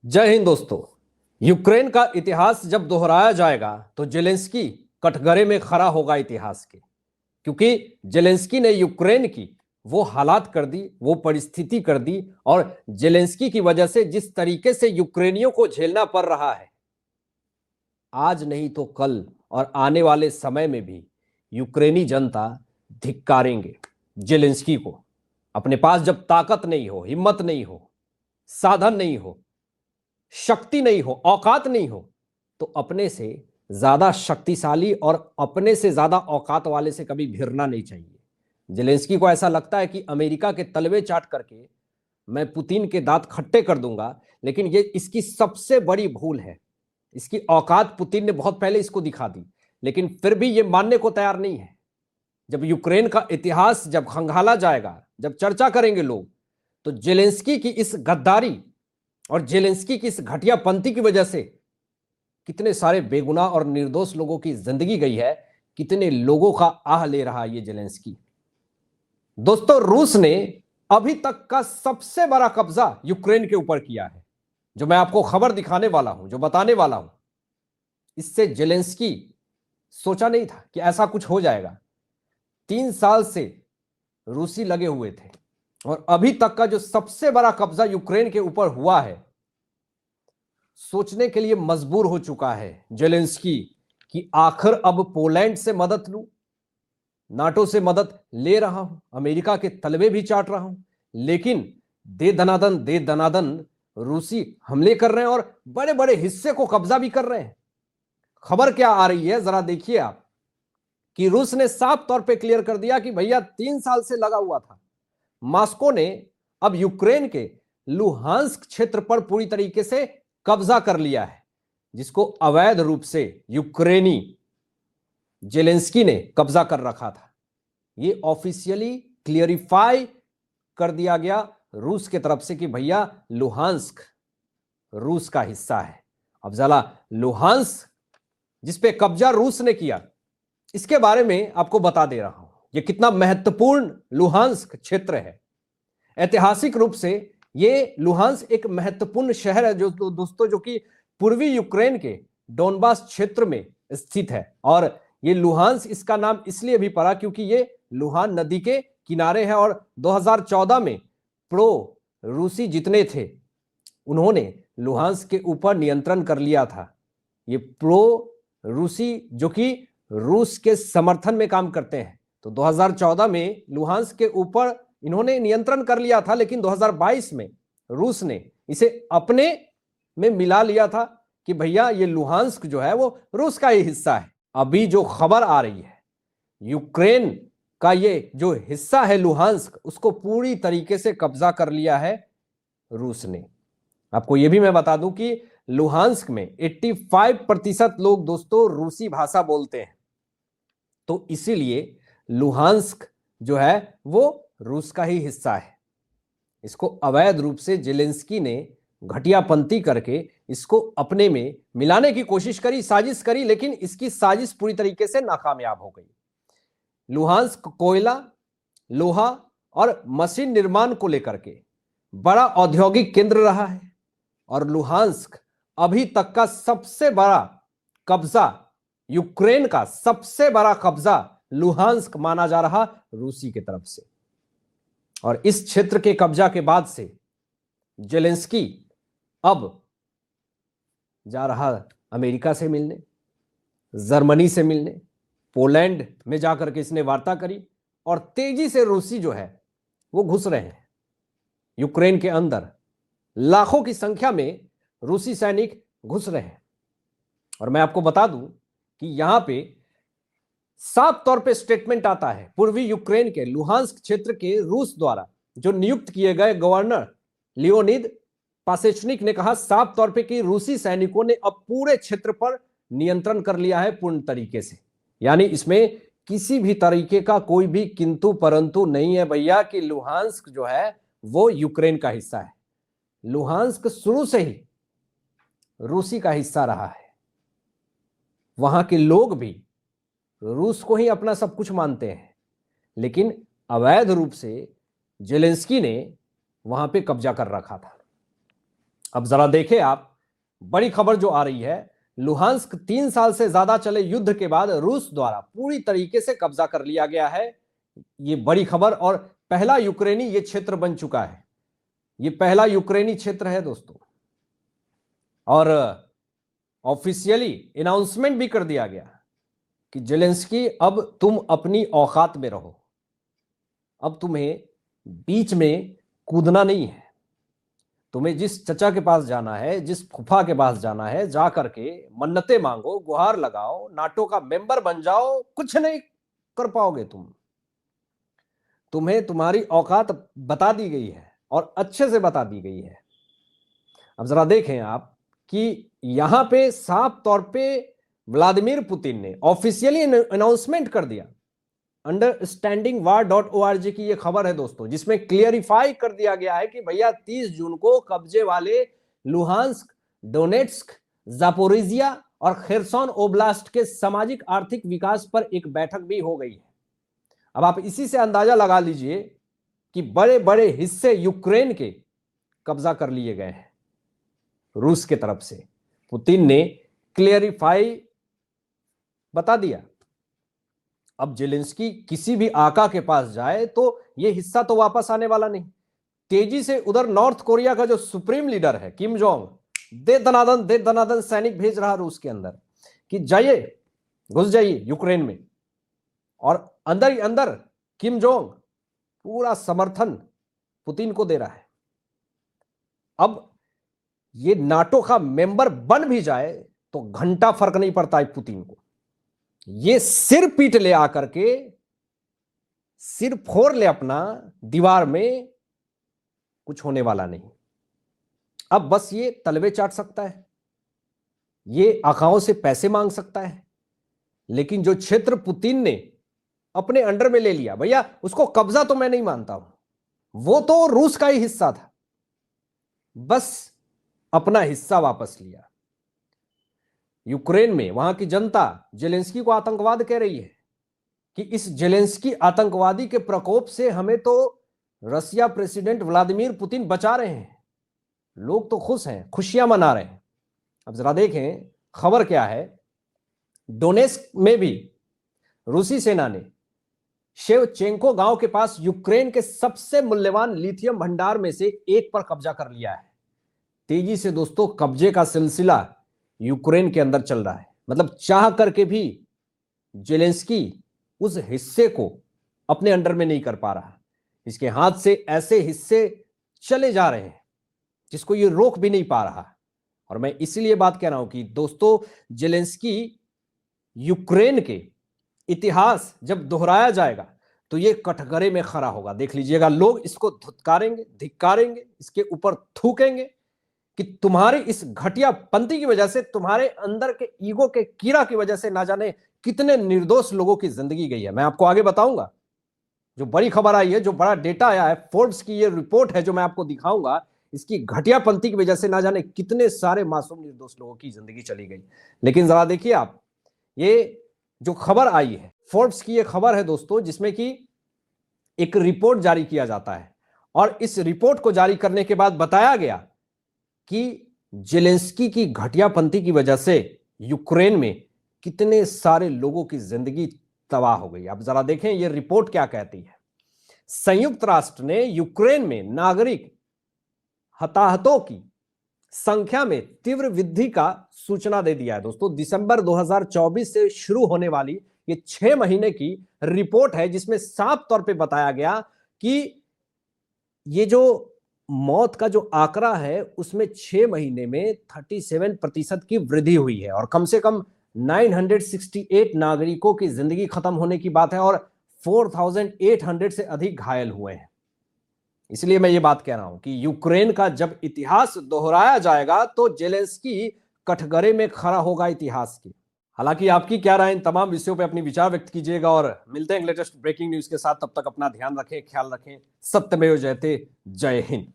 जय हिंद दोस्तों। यूक्रेन का इतिहास जब दोहराया जाएगा तो जेलेंस्की कटघरे में खड़ा होगा इतिहास के। क्योंकि जेलेंस्की ने यूक्रेन की वो हालात कर दी, वो परिस्थिति कर दी, और जेलेंस्की की वजह से जिस तरीके से यूक्रेनियों को झेलना पड़ रहा है, आज नहीं तो कल और आने वाले समय में भी यूक्रेनी जनता धिक्कारेंगे जेलेंस्की को। अपने पास जब ताकत नहीं हो, हिम्मत नहीं हो, साधन नहीं हो, शक्ति नहीं हो, औकात नहीं हो, तो अपने से ज्यादा शक्तिशाली और अपने से ज्यादा औकात वाले से कभी भिड़ना नहीं चाहिए। जेलेंस्की को ऐसा लगता है कि अमेरिका के तलवे चाट करके मैं पुतिन के दांत खट्टे कर दूंगा, लेकिन ये इसकी सबसे बड़ी भूल है। इसकी औकात पुतिन ने बहुत पहले इसको दिखा दी, लेकिन फिर भी ये मानने को तैयार नहीं है। जब यूक्रेन का इतिहास जब खंगाला जाएगा, जब चर्चा करेंगे लोग, तो जेलेंस्की की इस गद्दारी और जेलेंस्की की इस घटियापंथी की वजह से कितने सारे बेगुनाह और निर्दोष लोगों की जिंदगी गई है, कितने लोगों का आह ले रहा है ये जेलेंस्की। दोस्तों, रूस ने अभी तक का सबसे बड़ा कब्जा यूक्रेन के ऊपर किया है। जो मैं आपको खबर दिखाने वाला हूं, जो बताने वाला हूं, इससे जेलेंस्की सोचा नहीं था कि ऐसा कुछ हो जाएगा। 3 साल से रूसी लगे हुए थे और अभी तक का जो सबसे बड़ा कब्जा यूक्रेन के ऊपर हुआ है, सोचने के लिए मजबूर हो चुका है जेलेंस्की कि आखिर अब पोलैंड से मदद लूं, नाटो से मदद ले रहा हूं, अमेरिका के तलवे भी चाट रहा हूं, लेकिन दे दनादन रूसी हमले कर रहे हैं और बड़े बड़े हिस्से को कब्जा भी कर रहे हैं। खबर क्या आ रही है जरा देखिए आप, कि रूस ने साफ तौर पे क्लियर कर दिया कि भैया 3 साल से लगा हुआ था। मॉस्को ने अब यूक्रेन के लुहांस्क क्षेत्र पर पूरी तरीके से कब्जा कर लिया है, जिसको अवैध रूप से यूक्रेनी जेलेंस्की ने कब्जा कर रखा था। ये ऑफिशियली क्लियरिफाई कर दिया गया रूस की तरफ से कि भैया लुहांस्क रूस का हिस्सा है। अब जरा लुहांस्क जिस पे कब्जा रूस ने किया, इसके बारे में आपको बता दे रहा हूं ये कितना महत्वपूर्ण लुहांस्क क्षेत्र है। ऐतिहासिक रूप से ये लुहांस्क एक महत्वपूर्ण शहर है जो दोस्तों, जो कि पूर्वी यूक्रेन के डोनबास क्षेत्र में स्थित है। और ये लुहांस्क इसका नाम इसलिए भी पड़ा क्योंकि ये लुहान नदी के किनारे है और 2014 में प्रो रूसी जितने थे उन्होंने लुहांस्क के ऊपर नियंत्रण कर लिया था। ये प्रो रूसी जो कि रूस के समर्थन में काम करते हैं, तो 2014 में लुहांस्क के ऊपर इन्होंने नियंत्रण कर लिया था, लेकिन 2022 में रूस ने इसे अपने में मिला लिया था कि भैया ये लुहांस्क जो है वो रूस का ही हिस्सा है। अभी जो खबर आ रही है, यूक्रेन का ये जो हिस्सा है लुहांस्क, उसको पूरी तरीके से कब्जा कर लिया है रूस ने। आपको यह भी मैं बता दूं कि लुहांस्क में 85% लोग दोस्तों रूसी भाषा बोलते हैं, तो इसीलिए लुहांस्क जो है वो रूस का ही हिस्सा है। इसको अवैध रूप से जेलेंस्की ने घटियापंथी करके इसको अपने में मिलाने की कोशिश करी, साजिश करी, लेकिन इसकी साजिश पूरी तरीके से नाकामयाब हो गई। लुहांस्क कोयला, लोहा और मशीन निर्माण को लेकर के बड़ा औद्योगिक केंद्र रहा है और लुहांस्क अभी तक का सबसे बड़ा कब्जा, यूक्रेन का सबसे बड़ा कब्जा लुहांस्क माना जा रहा रूसी की तरफ से। और इस क्षेत्र के कब्जा के बाद से जेलेंस्की अब जा रहा अमेरिका से मिलने, जर्मनी से मिलने, पोलैंड में जाकर के इसने वार्ता करी और तेजी से रूसी जो है वो घुस रहे हैं यूक्रेन के अंदर। लाखों की संख्या में रूसी सैनिक घुस रहे हैं। और मैं आपको बता दूं कि यहां पे साफ तौर पे स्टेटमेंट आता है पूर्वी यूक्रेन के लुहांस्क क्षेत्र के रूस द्वारा जो नियुक्त किए गए गवर्नर लियोनिद पासेचनिक ने कहा साफ तौर पे कि रूसी सैनिकों ने अब पूरे क्षेत्र पर नियंत्रण कर लिया है पूर्ण तरीके से। यानी इसमें किसी भी तरीके का कोई भी किंतु परंतु नहीं है भैया कि लुहांस्क जो है वो यूक्रेन का हिस्सा है। लुहांस्क शुरू से ही रूसी का हिस्सा रहा है। वहां के लोग भी रूस को ही अपना सब कुछ मानते हैं, लेकिन अवैध रूप से जेलेंस्की ने वहां पे कब्जा कर रखा था। अब जरा देखें आप, बड़ी खबर जो आ रही है, लुहांस्क 3 साल से ज्यादा चले युद्ध के बाद रूस द्वारा पूरी तरीके से कब्जा कर लिया गया है। ये बड़ी खबर, और पहला यूक्रेनी ये क्षेत्र बन चुका है। ये पहला यूक्रेनी क्षेत्र है दोस्तों, और ऑफिशियली अनाउंसमेंट भी कर दिया गया कि जेलेंस्की अब तुम अपनी औकात में रहो, अब तुम्हें बीच में कूदना नहीं है। तुम्हें जिस चचा के पास जाना है, जिस फूफा के पास जाना है, जा करके मन्नतें मांगो, गुहार लगाओ, नाटो का मेंबर बन जाओ, कुछ नहीं कर पाओगे तुम्हें तुम्हारी औकात बता दी गई है, और अच्छे से बता दी गई है। अब जरा देखें आप कि यहां पे साफ तौर पे व्लादिमीर पुतिन ने ऑफिशियली अनाउंसमेंट कर दिया। understandingwar.org की यह खबर है दोस्तों, जिसमें क्लियरिफाई कर दिया गया है कि भैया 30 जून को कब्जे वाले लुहांस्क, डोनेट्स्क, जापोरिजिया और खेरसोन ओब्लास्ट के सामाजिक आर्थिक विकास पर एक बैठक भी हो गई है। अब आप इसी से अंदाजा लगा लीजिए कि बड़े बड़े हिस्से यूक्रेन के कब्जा कर लिए गए हैं रूस के तरफ से। पुतिन ने क्लियरिफाई बता दिया। अब जेलेंस्की किसी भी आका के पास जाए तो यह हिस्सा तो वापस आने वाला नहीं। तेजी से उधर नॉर्थ कोरिया का जो सुप्रीम लीडर है किम जोंग, दे दनादन सैनिक भेज रहा रूस के अंदर कि जाइए, घुस जाइए यूक्रेन में, और अंदर ही अंदर किम जोंग पूरा समर्थन पुतिन को दे रहा है। अब ये नाटो का मेंबर बन भी जाए तो घंटा फर्क नहीं पड़ता है पुतिन को। ये सिर पीट ले आकर के, सिर फोड़ ले अपना दीवार में, कुछ होने वाला नहीं। अब बस ये तलवे चाट सकता है, ये आकाओं से पैसे मांग सकता है, लेकिन जो क्षेत्र पुतिन ने अपने अंडर में ले लिया, भैया उसको कब्जा तो मैं नहीं मानता हूं, वो तो रूस का ही हिस्सा था, बस अपना हिस्सा वापस लिया। यूक्रेन में वहां की जनता जेलेंस्की को आतंकवाद कह रही है कि इस जेलेंस्की आतंकवादी के प्रकोप से हमें तो रशिया प्रेसिडेंट व्लादिमीर पुतिन बचा रहे हैं। लोग तो खुश हैं, खुशियां मना रहे हैं। अब जरा देखें खबर क्या है। डोनेस्क में भी रूसी सेना ने शेवचेंको गांव के पास यूक्रेन के सबसे मूल्यवान लिथियम भंडार में से एक पर कब्जा कर लिया है। तेजी से दोस्तों कब्जे का सिलसिला यूक्रेन के अंदर चल रहा है। मतलब चाह करके भी जेलेंस्की उस हिस्से को अपने अंडर में नहीं कर पा रहा। इसके हाथ से ऐसे हिस्से चले जा रहे हैं जिसको ये रोक भी नहीं पा रहा। और मैं इसीलिए बात कह रहा हूं कि दोस्तों जेलेंस्की यूक्रेन के इतिहास जब दोहराया जाएगा तो ये कटघरे में खड़ा होगा। देख लीजिएगा, लोग इसको धुतकारेंगे, धिक्कारेंगे, इसके ऊपर थूकेंगे कि तुम्हारी इस घटिया पंथी की वजह से, तुम्हारे अंदर के ईगो के कीड़ा की वजह से ना जाने कितने निर्दोष लोगों की जिंदगी गई है। मैं आपको आगे बताऊंगा। जो बड़ी खबर आई है, जो बड़ा डेटा आया है, फोर्ब्स की ये रिपोर्ट है जो मैं आपको दिखाऊंगा, इसकी घटिया पंथी की वजह से ना जाने कितने सारे मासूम निर्दोष लोगों की जिंदगी चली गई। लेकिन जरा देखिए आप, ये जो खबर आई है, फोर्ब्स की ये खबर है दोस्तों, जिसमें कि एक रिपोर्ट जारी किया जाता है, और इस रिपोर्ट को जारी करने के बाद बताया गया कि जेलेंस्की की घटियापंथी की वजह से यूक्रेन में कितने सारे लोगों की जिंदगी तबाह हो गई। अब जरा देखें यह रिपोर्ट क्या कहती है। संयुक्त राष्ट्र ने यूक्रेन में नागरिक हताहतों की संख्या में तीव्र वृद्धि का सूचना दे दिया है। दोस्तों दिसंबर 2024 से शुरू होने वाली ये 6 महीने की रिपोर्ट है, जिसमें साफ तौर पे बताया गया कि ये जो मौत का जो आंकड़ा है उसमें 6 महीने में 37% की वृद्धि हुई है, और कम से कम 968 नागरिकों की जिंदगी खत्म होने की बात है, और 4800 से अधिक घायल हुए हैं। इसलिए मैं ये बात कह रहा हूं कि यूक्रेन का जब इतिहास दोहराया जाएगा तो जेलेंस्की कटघरे में खड़ा होगा इतिहास की। हालांकि आपकी क्या राय इन तमाम विषयों पे अपनी विचार व्यक्त कीजिएगा, और मिलते हैं लेटेस्ट ब्रेकिंग न्यूज के साथ। तब तक अपना ध्यान रखें, ख्याल रखें। सत्यमेव जयते। जय हिंद।